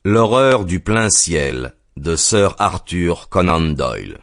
L'horreur du plein ciel de Sir Arthur Conan Doyle.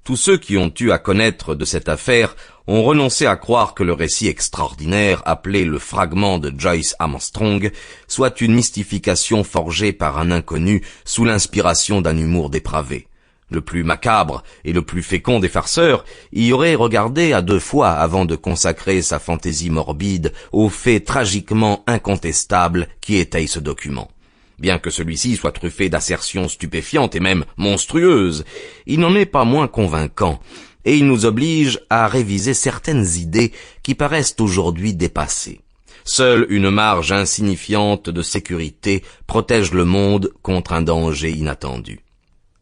Tous ceux qui ont eu à connaître de cette affaire ont renoncé à croire que le récit extraordinaire appelé le fragment de Joyce Armstrong soit une mystification forgée par un inconnu sous l'inspiration d'un humour dépravé. Le plus macabre et le plus fécond des farceurs y aurait regardé à deux fois avant de consacrer sa fantaisie morbide aux faits tragiquement incontestables qui étayent ce document. Bien que celui-ci soit truffé d'assertions stupéfiantes et même monstrueuses, il n'en est pas moins convaincant, et il nous oblige à réviser certaines idées qui paraissent aujourd'hui dépassées. Seule une marge insignifiante de sécurité protège le monde contre un danger inattendu.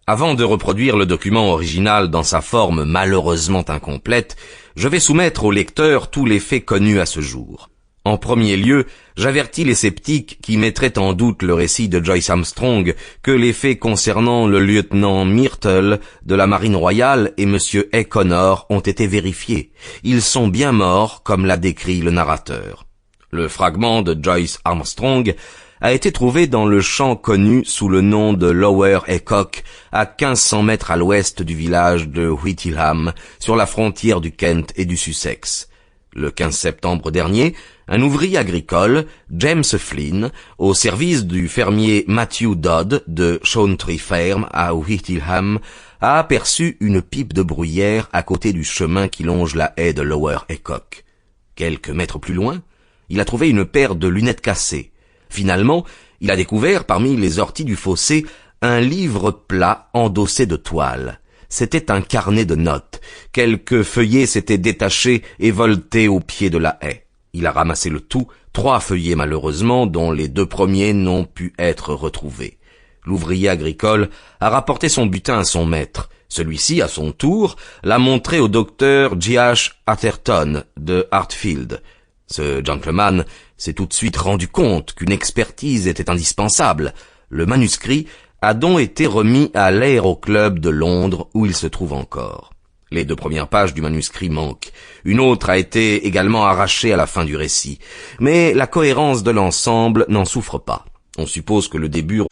Avant de reproduire le document original dans sa forme malheureusement incomplète, je vais soumettre au lecteur tous les faits connus à ce jour. En premier lieu, j'avertis les sceptiques qui mettraient en doute le récit de Joyce Armstrong que les faits concernant le lieutenant Myrtle de la Marine royale et monsieur A. Connor ont été vérifiés. Ils sont bien morts, comme l'a décrit le narrateur. Le fragment de Joyce Armstrong a été trouvé dans le champ connu sous le nom de Lower Aycock, à 1500 mètres à l'ouest du village de Whittleham, sur la frontière du Kent et du Sussex. Le 15 septembre dernier, un ouvrier agricole, James Flynn, au service du fermier Matthew Dodd de Shawntree Farm à Whittleham, a aperçu une pipe de bruyère à côté du chemin qui longe la haie de Lower Aycock. Quelques mètres plus loin, il a trouvé une paire de lunettes cassées. Finalement, il a découvert parmi les orties du fossé un livre plat endossé de toile. C'était un carnet de notes. Quelques feuillets s'étaient détachés et voltés au pied de la haie. Il a ramassé le tout, 3 feuillets malheureusement, dont les 2 premiers n'ont pu être retrouvés. L'ouvrier agricole a rapporté son butin à son maître. Celui-ci, à son tour, l'a montré au docteur J.H. Atherton de Hartfield. Ce gentleman s'est tout de suite rendu compte qu'une expertise était indispensable. Le manuscrit a donc été remis à l'Aéroclub de Londres où il se trouve encore. Les 2 premières pages du manuscrit manquent. Une autre a été également arrachée à la fin du récit. Mais la cohérence de l'ensemble n'en souffre pas. On suppose que le début...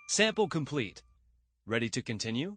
Sample complete. Ready to continue?